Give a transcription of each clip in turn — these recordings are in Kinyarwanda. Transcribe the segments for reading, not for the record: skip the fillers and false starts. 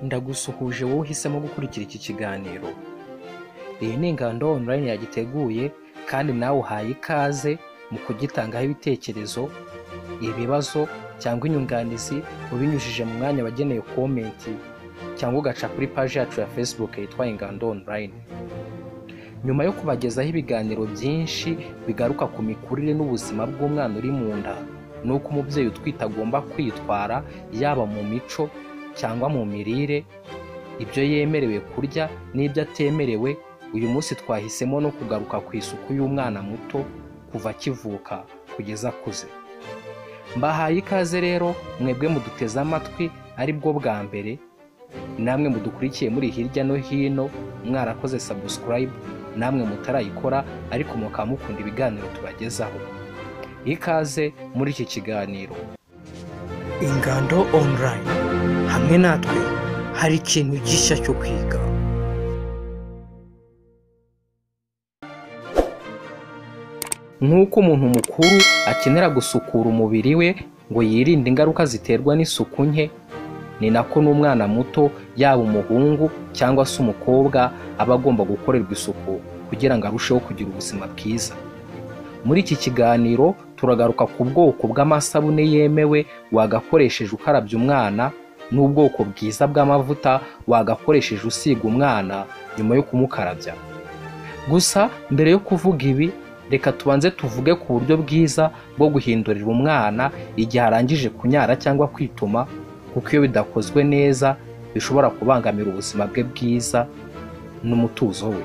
Ndagusuhuje wowe uhisemo gukurikira iki kiganiro. Iyi ni Ingando Online yagiteguye kandi nawe uhaye ikaze mu kugitangaho ibitekerezo, ibibazo cyangwa inyunganizi ubinyujije mu mwanya wagenewe komenti cyangwa ugaca kuri page yacu ya Facebook yitwa Ingando Online. Nyuma yo kubagezaho ibiganiro byinshi bigaruka ku mikurire n'ubuzima bw'umwana uri mu nda, nuko umubyeyi utwite agomba kwitwara yaba mu mico cyangwa mu mirire, ibyo yemerewe kurya n'ibyo atemerewe, uyu munsi twahisemo no kugaruka ku isuku y'umwana muto kuva akivuka kugeza akuze. Mbahaye ikaze rero mwebwe muduteze amatwi ari bwo bwa mbere, namwe mudukurikiye muri hirya no hino mwarakoze subscribe, namwe mutarayikora ariko mukaba mukunda ibiganiro tubagezaho. Ikaze muri iki kiganiro. Ingando Online, hamwe natwe hari ikintu gishya cyo kwiga. Nk'uko umuntu mukuru akenera gusukura umubiri we ngo yirinde ingaruka ziterwa n'isuku nke, ni nako n'umwana muto yaba umuhungu cyangwa se umukobwa aba agomba gukorerwa isuku kugira ngo arusheho kugira ubuzima bwiza. Muri iki kiganiro turagaruka ku bwoko bw'amasabune yemewe wagakoresheje ukarabya umwana, n'ubwoko bwiza bw'amavuta wagakoresheje usiga umwana nyuma yo kumukarabya. Gusa mbere yo kuvuga ibi, reka tubanze tuvuge ku buryo bwiza bwo guhindurira umwana igihe arangije kunyara cyangwa kwituma, kuko iyo bidakozwe neza bishobora kubangamira ubuzima bwe bwiza n'umutuzo we.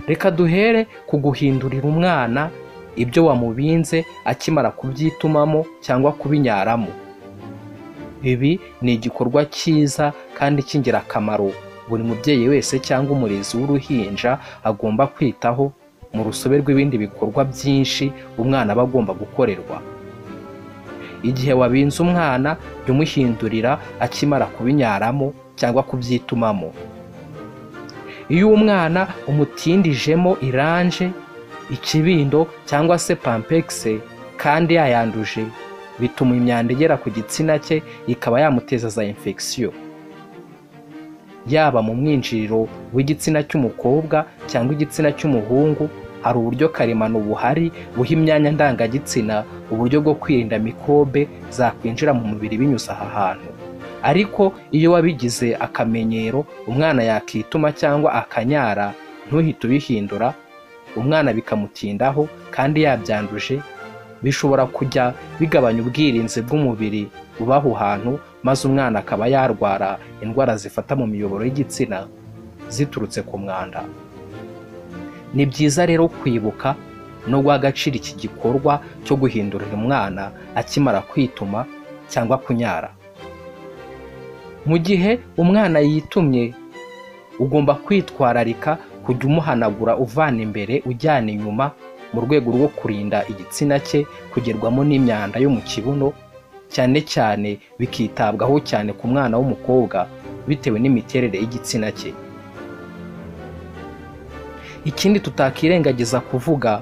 Reka duhere ku guhindurira umwana ibyo wamubinze akimara kubyitumamo cyangwa kubinyaramo. Ibi ni igikorwa cyiza kandi cy'ingirakamaro buri mubyeyi wese cyangwa umurezi w'uruhinja agomba kwitaho mu rusobe rw'ibindi bikorwa byinshi umwana aba agomba gukorerwa. Igihe wabinze umwana, jya umuhindurira akimara kubinyaramo cyangwa kubyitumamo. Iyo umwana umutindijemo iranje, ikibindo cyangwa se pampegisi kandi yayanduje, bituma imyanda igera ku gitsina cye ikaba yamuteza za infection. Yaba mu mwinjiriro w'igitsina cy'umukobwa cyangwa igitsina cy'umuhungu, hari uburyo karemano buhari buha imyanya ndangagitsina uburyo bwo kwirinda mikrobe zakwinjira mu mubiri binyuze aha hantu. Ariko iyo wabigize akamenyero, umwana yakituma cyangwa akanyara, ntuhite ubihindura, umwana bikamutindaho kandi yabyanduje, bishobora kujya bigabanya ubwirinzi bw'umubiri buba aho hantu, maze umwana akaba yarwara indwara zifata mu miyoboro y'igitsina ziturutse ku mwanda. Ni byiza rero kwibuka no guha agaciro iki gikorwa cyo guhindurira umwana akimara kwituma cyangwa kunyara. Mu gihe umwana yitumye, ugomba kwitwararika kujya umuhanagura uvana imbere ujyana inyuma, mu rwego rwo kurinda igitsina cye kugerwamo n'imyanda yo mu kibuno, cyane cyane bikitabwaho cyane ku mwana w'umukobwa bitewe n'imiterere y'igitsina cye. Ikindi tutakirengagiza kuvuga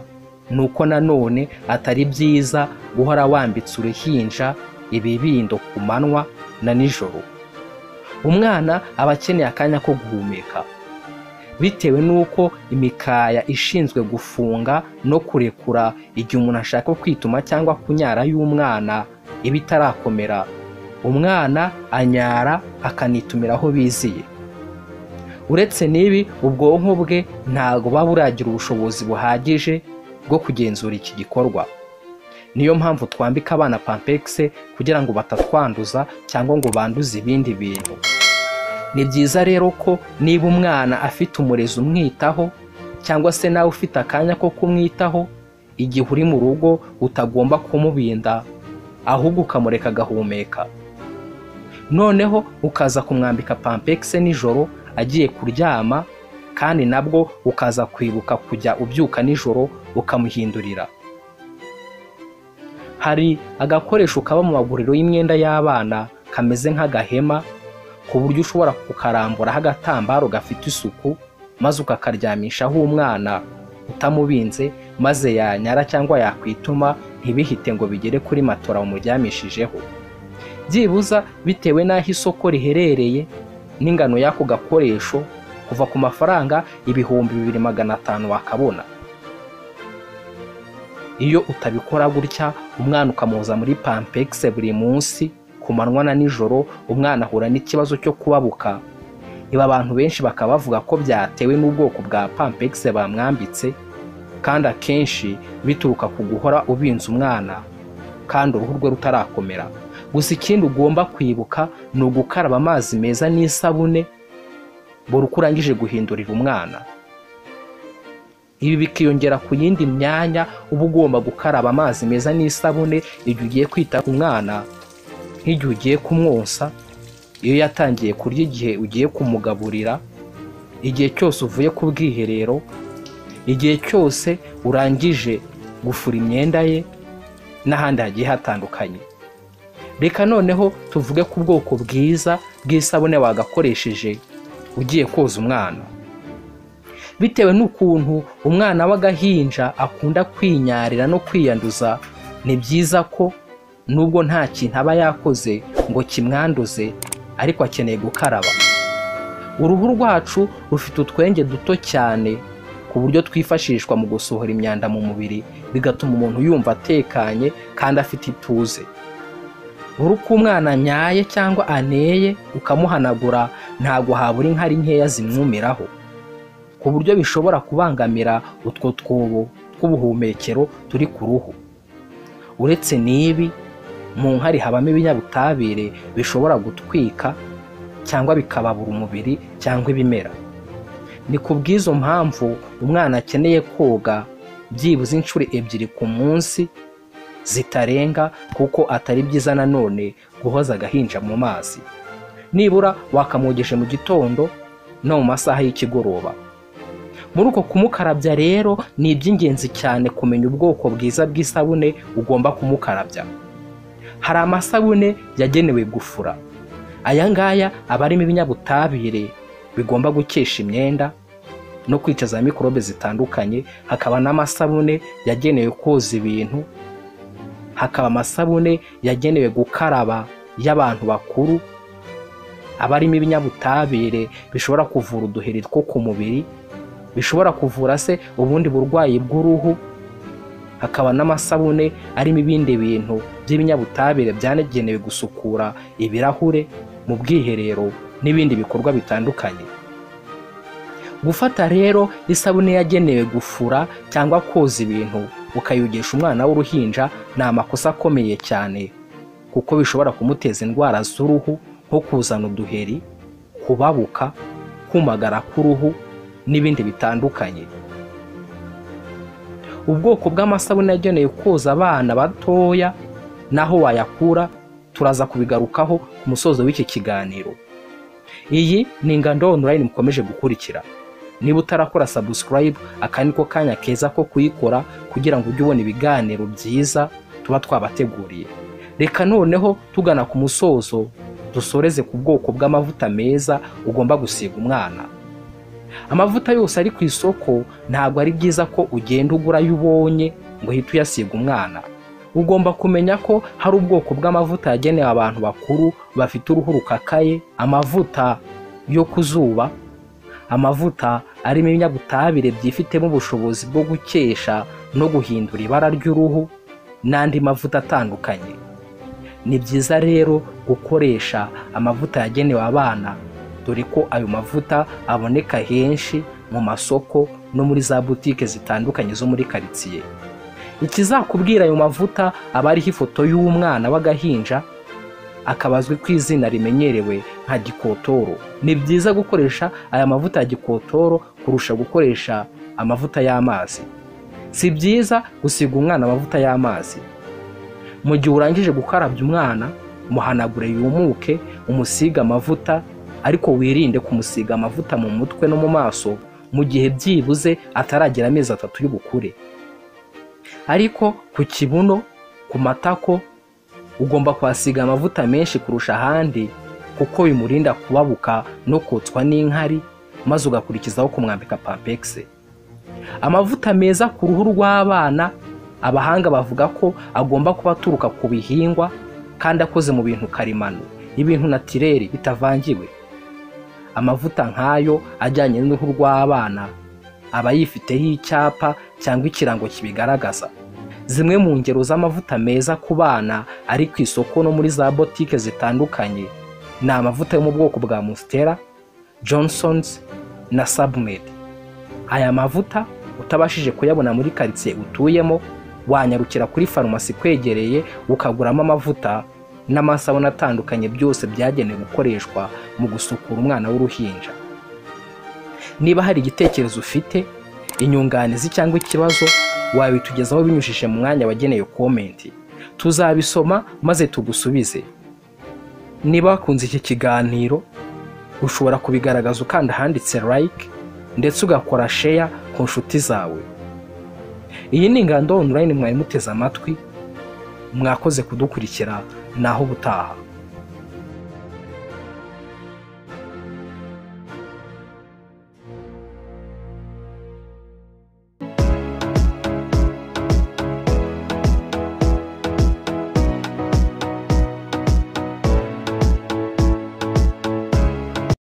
ni uko nanone atari byiza guhora wambitse uruhinja ibibindo ku manywa na nijoro. Umwana aba akeneye akanya ko guhumeka, bitewe n'uko imikaya ishinzwe gufunga no kurekura igihe umuntu ashaka kwituma cyangwa kunyara y'umwana iba itarakomera, umwana anyara akanitumira aho biziye. Uretse n'ibi, ubwonko bwe ntabwo buba buragira ubushobozi buhagije bwo kugenzura iki gikorwa. Niyo mpamvu twambika abana pampegisi kugira ngo batatwanduza cyangwa ngo banduze ibindi bintu. Ni byiza rero ko niba umwana afite umurezi umwitaho cyangwa se nawe ufite akanya ko kumwitaho, igihe uri mu rugo utagomba kumubinda, ahubwo ukamureka agahumeka. Noneho ukaza kumwambika pampegisi nijoro agiye kuryama, kandi nabwo ukaza kwibuka kujya ubyuka nijoro ukamuhindurira. Hari agakoresho kaba mu maguriro y'imyenda y'abana kameze nk'agahema, ku buryo ushobora kukaramburaho agatambaro gafite isuku, maze ukakaryamishaho umwana utamubinze, maze yanyara cyangwa yakwituma ntibihite ngo bigere kuri matora umuryamishijeho. byibuza bitewe n'aho isoko riherereye n'ingano y'ako gakoresho kuva ku mafaranga 2,500 wakabona. Iyo utabikora gutya umwana ukamuza muri Pampex buri munsi ku manywa na nijoro, umwana ahura n'ikibazo cyo kubabuka. Iba abantu benshi bakaba bavuga ko byatewe n'ubwoko bwa Pampex bamwambitse, kandi akenshi bituruka ku guhora ubinza umwana kandi uruhu rwe rutarakomera. Gusa ikindi ugomba kwibuka ni ugukaraba amazi meza n'isabune buri uko urangije guhindurira umwana. Ibi bikiyongera ku yindi myanya uba ugomba gukaraba amazi meza n'isabune igihe ugiye kwita ku mwana, nk'igihe ugiye kumwonsa, iyo yatangiye kurya, igihe ugiye kumugaburira, igihe cyose uvuye ku bwiherero, igihe cyose urangije gufura imyenda ye n'ahandi hagiye hatandukanye. Reka noneho tuvuge ku bwoko bwiza bw'isabune wagakoresheje ugiye koza umwana. Bitewe n'ukuntu umwana w'agahinja akunda kwinyarira no kwiyanduza, ni byiza ko nubwo nta kintu aba yakoze ngo kimwanduze, ariko akeneye gukaraba. Uruhu rwacu rufite utwenge duto cyane ku buryo twifashishwa mu gusohora imyanda mu mubiri, bigatuma umuntu yumva atekanye kandi afite ituze. Buri uko umwana nyaye cyangwa aneye ukamuhanagura, ntabwo habura inkari nkeya zimwumiraho, ku buryo bishobora kubangamira utwo twobo tw'ubuhumekero turi ku ruhu. Uretse n'ibi, mu nkari habamo ibinyabutabire bishobora gutwika cyangwa bikababura umubiri cyangwa ibimera. Ni ku bw'izo mpamvu umwana akeneye koga byibuze inshuro 2 ku munsi zitarenga, kuko atari byiza nanone guhoza agahinja mu mazi. Nibura wakamwogeshe mu gitondo no mu masaha y'ikigoroba. Muri uko kumukarabya rero ni iby'ingenzi cyane kumenya ubwoko bwiza bw'isabune ugomba kumukarabya. Hari amasabune yagenewe gufura. Aya ngaya aba arimo ibinyabutabire bigomba gukesha imyenda no kwica za mikorobe zitandukanye. Hakaba n'amasabune yagenewe koza ibintu, hakaba amasabune yagenewe gukaraba y'abantu bakuru, aba arimo ibinyabutabire bishobora kuvura uduheri two ku mubiri, bishobora kuvura se ubundi burwayi bw'uruhu. Hakaba n'amasabune arimo ibindi bintu by'ibinyabutabire byanegenewe gusukura ibirahure mu bwiherero n'ibindi bikorwa bitandukanye. Gufata rero isabune yagenewe gufura cyangwa koza ibintu ukayogesha umwana w'uruhinja ni amakosa akomeye cyane, kuko bishobora kumuteza indwara z'uruhu nko kuzana uduheri, kubabuka, kumagara k'uruhu n'ibindi bitandukanye. Ubwoko bw'amasabune yagenewe koza abana batoya naho wayakura turaza kubigarukaho ku musozo w'iki kiganiro. Iyi ni Ingando Online mukomeje gukurikira. Niba utarakora subscribe, aka niko kanya keza ko kuyikora kugira ngo ujye ubona ibiganiro byiza tuba twabateguriye. Reka noneho tugana ku musozo dusoreze ku bwoko bw'amavuta meza ugomba gusiga umwana. Amavuta yose ari ku isoko ntabwo ari byiza ko ugenda ugura ayo ubonye ngo uhite uyasiga umwana. Ugomba kumenya ko hari ubwoko bw'amavuta yagenewe abantu bakuru bafite uruhu rukakaye, amavuta yo ku zuba, amavuta arimo ibinyabutabire byifitemo ubushobozi bwo gukesha no guhindura ibara ry'uruhu, n'andi mavuta atandukanye. Ni byiza rero gukoresha amavuta yagenewe abana, dore ko ayo mavuta aboneka henshi mu masoko no muri za butike zitandukanye zo muri karitsiye. Ikizakubwira ayo mavuta aba ariho ifoto y'umwana w'agahinja, akabazwi ku izina rimenyerewe nka gikotoro. Ni byiza gukoresha aya mavuta ya gikotoro kurusha gukoresha amavuta y'amazi. Si byiza gusiga umwana amavuta y'amazi. Mu gihe urangije gukarabya umwana, muhanagure yumuke, umusiga amavuta, ariko wirinde kumusiga amavuta mu mutwe no mu maso mu gihe byibuze ataragera amezi 3 y'ubukure. Ariko ku kibuno, ku matako ugomba kwasiga amavuta menshi kurusha ahandi, kuko bimurinda kubabuka no kotswa n'inkari, maze ugakurikizaho kumwambika Pampex. Amavuta meza ku ruhu rw'abana, abahanga bavuga ko agomba kuba aturuka ku bihingwa kandi akoze mu bintu karemano, ibintu natirere bitavangiwe. Amavuta nk'ayo ajyanye n'uruhu rw'abana aba yifiteho icyapa cyangwa ikirango kibigaragaza. Zimwe mu ngero z'amavuta meza ku bana ari ku isoko no muri za botike zitandukanye ni amavuta yo mu bwoko bwa Monstera, Johnson's na Submed. Aya mavuta utabashije kuyabona muri karitsiye utuyemo, wanyarukira kuri farumasi kwegereye ukaguramo amavuta n'amasabune atandukanye, byose byagenewe gukoreshwa mu gusukura umwana w'uruhinja. Niba hari igitekerezo ufite, inyunganizi cyangwa ikibazo, wabitugezaho binyujije mu mwanya wagenewe komenti, tuzabisoma maze tugusubize. Niba wakunze iki kiganiro, ushobora kubigaragaza ukanda ahanditse like ndetse ugakora share ku nshuti zawe. Iyi ni Ingando Online mwari muteze amatwi, mwakoze kudukurikira, naho ubutaha.